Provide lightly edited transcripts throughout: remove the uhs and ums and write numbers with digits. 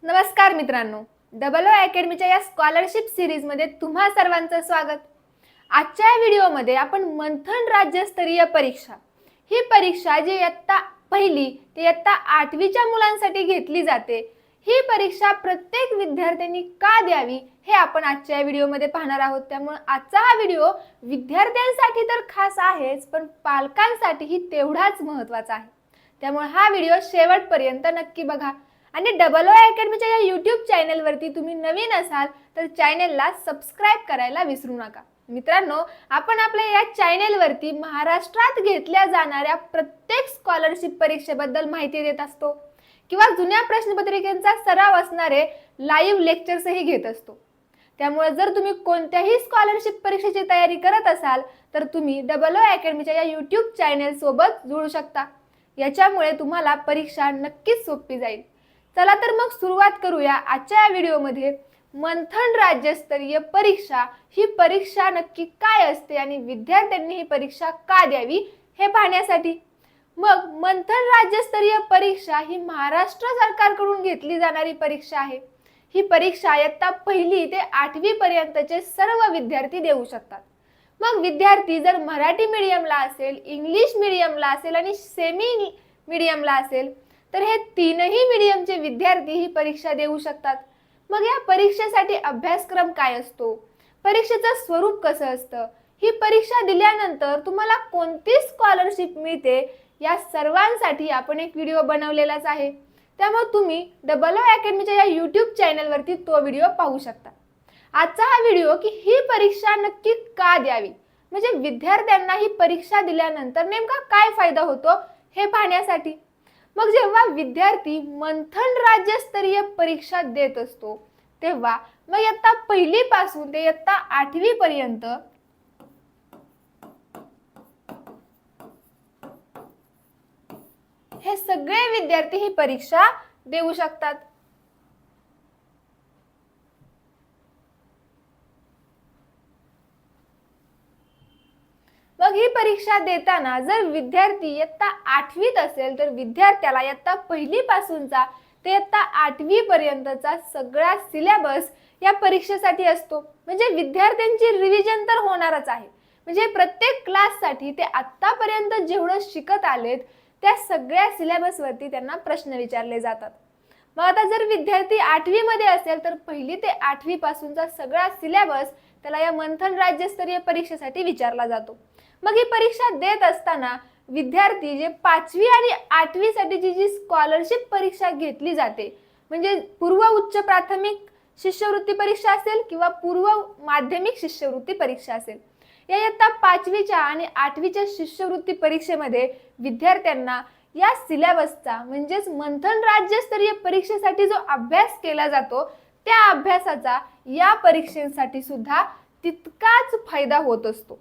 नमस्कार मित्रांनो, double O अकॅडमीच्या या स्कॉलरशिप सिरीजमध्ये तुम्हा सर्वांचं स्वागत। आजच्या व्हिडिओमध्ये आपण मंथन राज्यस्तरीय परीक्षा ही परीक्षा जी इयत्ता पहिली ते इयत्ता 8वीच्या मुलांसाठी घेतली जाते, ही परीक्षा प्रत्येक विद्यार्थ्यांनी का द्यावी हे आपण आजच्या व्हिडिओमध्ये पाहणार आहोत। त्यामुळे आजचा हा व्हिडिओ विद्यार्थ्यांसाठी तर खास आहेच, पण पालकांसाठीही तेवढाच महत्त्वाचा आहे। त्यामुळे हा व्हिडिओ शेवटपर्यंत नक्की बघा आणि डबल ओ अकॅडमीच्या या YouTube चॅनलवरती तुम्ही नवीन असाल तर चॅनलला सबस्क्राइब करायला विसरू नका। मित्रांनो, आपण आपल्या या चॅनलवरती महाराष्ट्रात घेतल्या जाणाऱ्या प्रत्येक स्कॉलरशिप परीक्षेबद्दल माहिती देत असतो किंवा जुन्या प्रश्नपत्रिकांचा सराव असणारे लाईव्ह लेक्चर्सही घेत असतो। त्यामुळे जर तुम्ही कोणत्याही स्कॉलरशिप परीक्षेची तयारी करत असाल तर तुम्ही डबल ओ अकॅडमीच्या या YouTube चॅनल सोबत जोडू शकता। याच्यामुळे तुम्हाला परीक्षा नक्कीच सोपी जाईल। चला तर मग सुरुवात करूया आजच्या व्हिडिओमध्ये। मंथन राज्यस्तरीय परीक्षा ही परीक्षा नक्की काय असते आणि विद्यार्थ्यांनी ही परीक्षा का द्यावी हे पाहण्यासाठी। मग मंथन राज्यस्तरीय परीक्षा ही महाराष्ट्र सरकारकडून घेतली जाणारी परीक्षा आहे। ही परीक्षा इयत्ता पहिली ते 8वी पर्यंतचे सर्व विद्यार्थी देऊ शकतात। मग विद्यार्थी जर मराठी मीडियमला असेल, इंग्लिश मीडियमला असेल आणि सेमी मीडियमला असेल तर हे तीनही मीडियमचे विद्यार्थी ही परीक्षा देऊ शकतात। मग या परीक्षेसाठी अभ्यासक्रम काय असतो, परीक्षेचं स्वरूप कसं असतं, ही परीक्षा दिल्यानंतर तुम्हाला कोणती स्कॉलरशिप मिळते, या सर्वांसाठी आपण एक व्हिडिओ बनवलेलाच आहे। त्यामुळे तुम्ही डबल ओ अकॅडमीच्या या YouTube चॅनलवरती तो व्हिडिओ पाहू शकता। आजचा हा व्हिडिओ की ही परीक्षा नक्की का द्यावी, म्हणजे विद्यार्थ्यांना ही परीक्षा दिल्यानंतर नेमका काय फायदा होतो हे पाहण्यासाठी। मग जेव्हा विद्यार्थी मंथन राज्यस्तरीय परीक्षा देत असतो तेव्हा मग इयत्ता पहिली पासून ते इयत्ता 8वी पर्यंत हे सगळे विद्यार्थी ही परीक्षा देऊ शकतात। मग ही परीक्षा देताना जर विद्यार्थी इयत्ता 8वीत असेल तर विद्यार्थ्याला इयत्ता पहिली पासूनचा ते इयत्ता 8वी पर्यंतचा सगळा सिलेबस या परीक्षेसाठी असतो। म्हणजे विद्यार्थ्यांची रिव्हिजन तर होणारच आहे। म्हणजे प्रत्येक क्लाससाठी ते आतापर्यंत जेवढं शिकत आलेत त्या सगळ्या सिलेबस वरती त्यांना प्रश्न विचारले जातात। मग आता जर विद्यार्थी 8वी मध्ये असेल तर पहिली ते 8वी पासूनचा सगळा सिलेबस त्याला या मंथन राज्यस्तरीय परीक्षेसाठी विचारला जातो। मग ही परीक्षा देत असताना विद्यार्थी जे 5वी आणि 8वी साठीची जी स्कॉलरशिप परीक्षा घेतली जाते, म्हणजे पूर्व उच्च प्राथमिक शिष्यवृत्ती परीक्षा असेल किंवा पूर्व माध्यमिक शिष्यवृत्ती परीक्षा असेल, या इयत्ता 5वीच्या आणि 8वीच्या शिष्यवृत्ती परीक्षेमध्ये विद्यार्थ्यांना या सिलेबसचा म्हणजेच मंथन राज्यस्तरीय परीक्षेसाठी जो अभ्यास केला जातो त्या अभ्यासाचा या परीक्षेसाठी सुद्धा तितकाच फायदा होत असतो।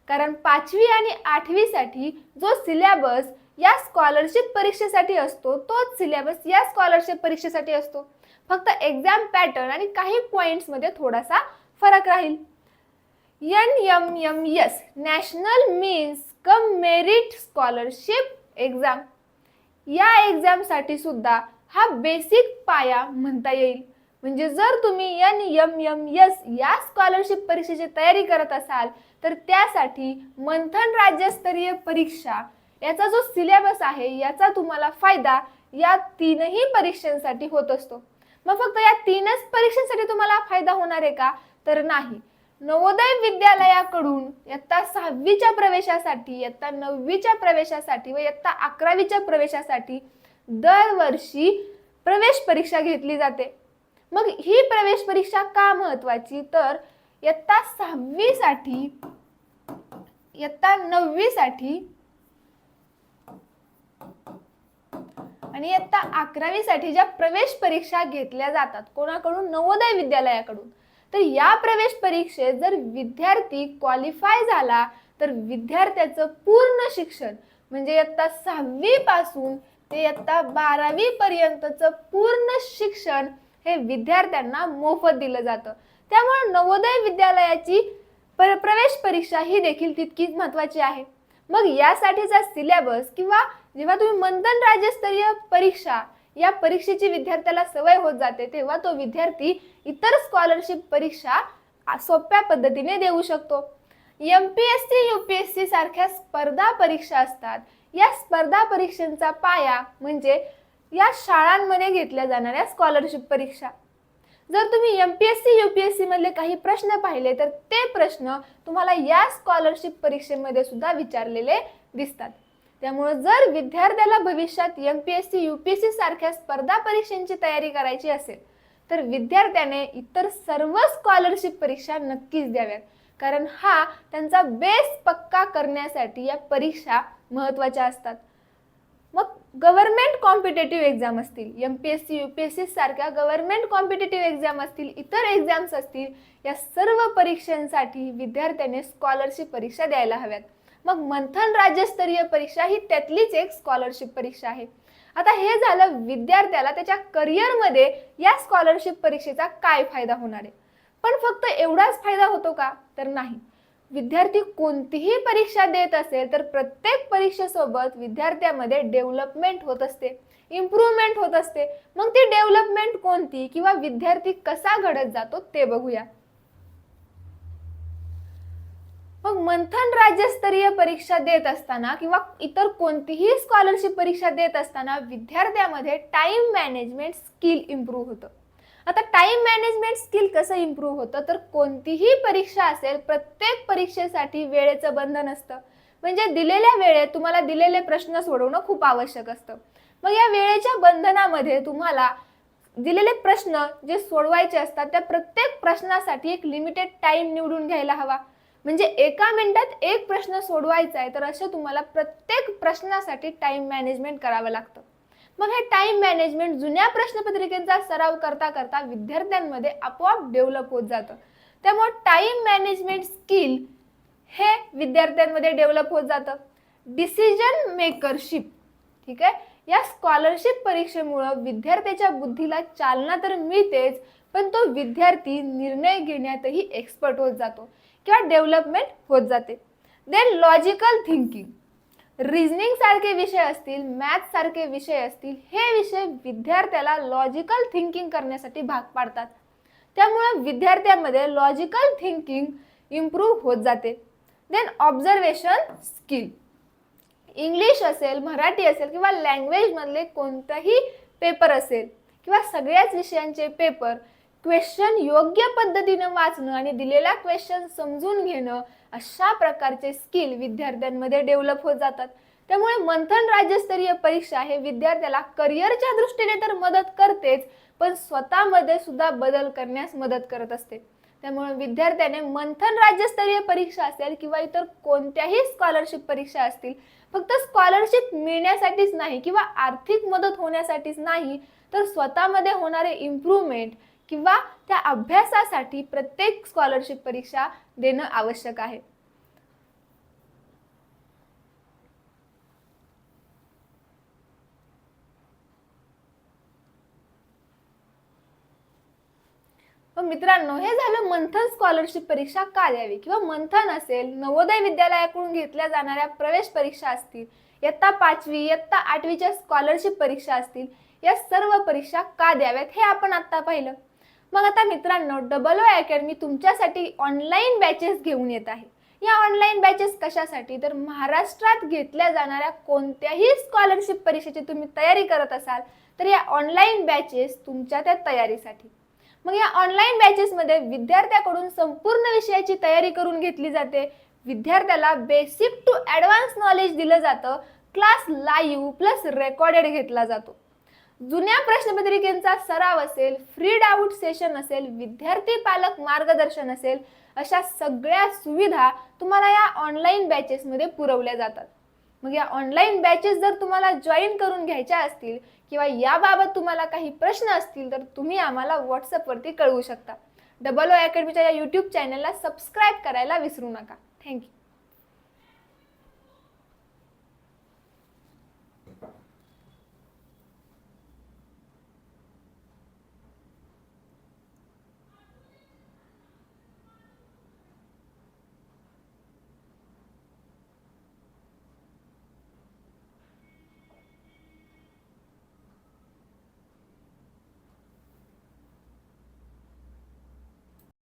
कारण 5वी आणि 8वी साठी जो सिलेबस या स्कॉलरशिप परीक्षेसाठी असतो तोच सिलेबस या स्कॉलरशिप परीक्षेसाठी असतो। फक्त एक्झाम पॅटर्न आणि काही पॉइंट्स मध्ये थोडासा फरक राहील। NMMS national means cum merit scholarship exam, या एक्झाम साठी सुद्धा हा बेसिक पाया म्हणता येईल। म्हणजे जर तुम्ही NMMS या स्कॉलरशिप परीक्षेची तयारी करत असाल तर त्यासाठी मंथन राज्यस्तरीय परीक्षा याचा जो सिलेबस आहे याचा तुम्हाला फायदा या तीनही परीक्षांसाठी होत असतो। मग फक्त या तीनच परीक्षांसाठी तुम्हाला फायदा होणार आहे का, तर नाही। नवोदय विद्यालयाकडून इयत्ता 6वीच्या प्रवेशासाठी, इयत्ता 9वीच्या प्रवेशासाठी व इयत्ता 11वीच्या प्रवेशासाठी दरवर्षी प्रवेश परीक्षा घेतली जाते। मग ही प्रवेश परीक्षा का महत्त्वाची, तर इयत्ता 6वी साठी, इयत्ता 9वी साठी आणि इयत्ता 11वी साठी ज्या प्रवेश परीक्षा घेतल्या जातात कोणाकडून, नवोदय विद्यालयाकडून, तर या प्रवेश परीक्षेत जर विद्यार्थी क्वालिफाय झाला तर विद्यार्थ्याचं पूर्ण शिक्षण म्हणजे इयत्ता 6वी पासून ते इयत्ता 12वी पर्यंतचं पूर्ण शिक्षण हे विद्यार्थ्यांना मोफत दिलं जातं। त्यामुळे नवोदय विद्यालयाची प्रवेश परीक्षा ही देखील तितकीच महत्त्वाची आहे। मग यासाठीचा सिलेबस किंवा जेव्हा तुम्ही मंथन राज्यस्तरीय परीक्षा या परीक्षेची विद्यार्थ्याला सवय होत जाते तेव्हा तो विद्यार्थी इतर स्कॉलरशिप परीक्षा सोप्या पद्धतीने देऊ शकतो. MPSC UPSC सारख्या स्पर्धा परीक्षा असतात. या स्पर्धा परीक्षांचा पाया म्हणजे या शाळांमध्ये घेतल्या जाणाऱ्या स्कॉलरशिप परीक्षा. जर तुम्ही MPSC UPSC मधले काही प्रश्न पाहिले तर ते प्रश्न तुम्हाला या स्कॉलरशिप परीक्षेमध्ये सुद्धा विचारलेले दिसतात. त्यामुळे जर विद्यार्थ्याला भविष्यात MPSC UPSC सारख्या स्पर्धा परीक्षांची तयारी करायची असेल तर विद्यार्थ्याने इतर सर्व स्कॉलरशिप परीक्षा नक्कीच द्याव्यात, कारण हा त्यांचा बेस पक्का करण्यासाठी या परीक्षा महत्त्वाच्या असतात. मग गव्हर्नमेंट कॉम्पिटेटिव्ह एक्झाम असतील, MPSC UPSC सारख्या गव्हर्नमेंट कॉम्पिटेटिव्ह एक्झाम असतील, इतर एक्झाम्स असतील, या सर्व परीक्षांसाठी विद्यार्थ्याने स्कॉलरशिप परीक्षा द्यायला हव्यात. मग मंथन राज्यस्तरीय परीक्षा ही त्यातलीच एक स्कॉलरशिप परीक्षा आहे. आता हे झालं विद्यार्थ्याला त्याच्या करिअरमध्ये या स्कॉलरशिप परीक्षेचा काय फायदा होणार आहे. पण फक्त एवढाच फायदा होतो का तर नाही. विद्यार्थी कोणतीही परीक्षा देत असेल तर प्रत्येक परीक्षेसोबत विद्यार्थ्यामध्ये डेव्हलपमेंट होत असते, इम्प्रूव्हमेंट होत असते. मग ती डेव्हलपमेंट कोणती किंवा विद्यार्थी कसा घडत जातो ते बघूया. मग मंथन राज्यस्तरीय परीक्षा देत असताना किंवा इतर कोणतीही स्कॉलरशिप परीक्षा देत असताना विद्यार्थ्यामध्ये टाइम मॅनेजमेंट स्किल इम्प्रूव्ह होतं. आता टाइम मॅनेजमेंट स्किल कसं इम्प्रूव्ह होतं तर कोणतीही परीक्षा असेल प्रत्येक परीक्षेसाठी वेळेचं बंधन असतं. म्हणजे दिलेल्या वेळेत तुम्हाला दिलेले प्रश्न सोडवणं खूप आवश्यक असतं. मग या वेळेच्या बंधनामध्ये तुम्हाला दिलेले प्रश्न जे सोडवायचे असतात त्या प्रत्येक प्रश्नासाठी एक लिमिटेड टाइम निवडून घ्यायला हवा. म्हणजे एका मिनिटात एक प्रश्न सोडवायचा आहे तर असे तुम्हाला प्रत्येक प्रश्नासाठी टाइम मॅनेजमेंट करावं लागतं. मग हे टाइम मॅनेजमेंट जुन्या प्रश्नपत्रिकेचा सराव करता करता विद्यार्थ्यांमध्ये आपोआप डेव्हलप होत जातं. त्यामुळे टाइम मॅनेजमेंट स्किल हे विद्यार्थ्यांमध्ये डेव्हलप होत जातं. डिसिजन मेकरशिप, ठीक आहे, या स्कॉलरशिप परीक्षेमुळे विद्यार्थ्याच्या बुद्धीला चालना तर मिळतेच, पण तो विद्यार्थी निर्णय घेण्यातही एक्सपर्ट होत जातो किंवा डेव्हलपमेंट होत जाते. देन लॉजिकल थिंकिंग, रिझनिंग सारखे विषय असतील, मॅथ्स सारखे विषय असतील, हे विषय विद्यार्थ्याला लॉजिकल थिंकिंग करण्यासाठी भाग पाडतात. त्यामुळे विद्यार्थ्यांमध्ये लॉजिकल थिंकिंग इम्प्रूव्ह होत जाते. देन ऑब्झर्वेशन स्किल, इंग्लिश असेल, मराठी असेल किंवा लँग्वेज मधले कोणताही पेपर असेल किंवा सगळ्याच विषयांचे पेपर, क्वेश्चन योग्य पद्धतीने वाचणं आणि दिलेला क्वेश्चन समजून घेणं, अशा प्रकारचे स्किल विद्यार्थ्यांमध्ये डेव्हलप होत जातात. त्यामुळे मंथन राज्यस्तरीय परीक्षा हे विद्यार्थ्याला करिअरच्या दृष्टीने तर मदत करतेच, पण स्वतःमध्ये सुद्धा बदल करण्यास मदत करत असते. त्यामुळे विद्यार्थ्याने मंथन राज्यस्तरीय परीक्षा असेल किंवा इतर कोणत्याही स्कॉलरशिप परीक्षा असतील, फक्त स्कॉलरशिप मिळण्यासाठीच नाही किंवा आर्थिक मदत होण्यासाठीच नाही, तर स्वतःमध्ये होणारे इम्प्रूव्हमेंट किंवा त्या अभ्यासासाठी प्रत्येक स्कॉलरशिप परीक्षा देणं आवश्यक आहे. मित्रांनो, हे झालं मंथन स्कॉलरशिप परीक्षा का द्यावी किंवा मंथन असेल, नवोदय विद्यालयाकडून घेतल्या जाणाऱ्या प्रवेश परीक्षा असतील, इयत्ता 5वी इयत्ता 8वीच्या स्कॉलरशिप परीक्षा असतील, या सर्व परीक्षा का द्याव्यात हे आपण आता पाहिलं. मग आता मित्रांनो, DOO अकॅडमी तुमच्यासाठी ऑनलाईन बॅचेस घेऊन येत आहे. या ऑनलाईन बॅचेस कशासाठी तर महाराष्ट्रात घेतल्या जाणाऱ्या कोणत्याही स्कॉलरशिप परीक्षेची तुम्ही तयारी करत असाल तर या ऑनलाईन बॅचेस तुमच्या त्या तयारीसाठी. मग या ऑनलाईन बॅचेस मध्ये विद्यार्थ्याकडून संपूर्ण विषयाची तयारी करून घेतली जाते. विद्यार्थ्याला बेसिक टू ॲडव्हान्स नॉलेज दिलं जातं. क्लास लाईव्ह प्लस रेकॉर्डेड घेतला जातो. जुन्या प्रश्नपत्रिकेचा सराव असेल, फ्री डाऊट सेशन असेल, विद्यार्थी पालक मार्गदर्शन असेल, अशा सगळ्या सुविधा तुम्हाला या ऑनलाईन बॅचेस मध्ये पुरवल्या जातात. मग या ऑनलाईन बॅचेस जर तुम्हाला जॉईन करून घ्यायच्या असतील किंवा याबाबत तुम्हाला काही प्रश्न असतील तर तुम्ही आम्हाला व्हॉट्सअपवरती कळवू शकता. DOO अकॅडमीच्या या YouTube चॅनलला सबस्क्राईब करायला विसरू नका. थँक्यू.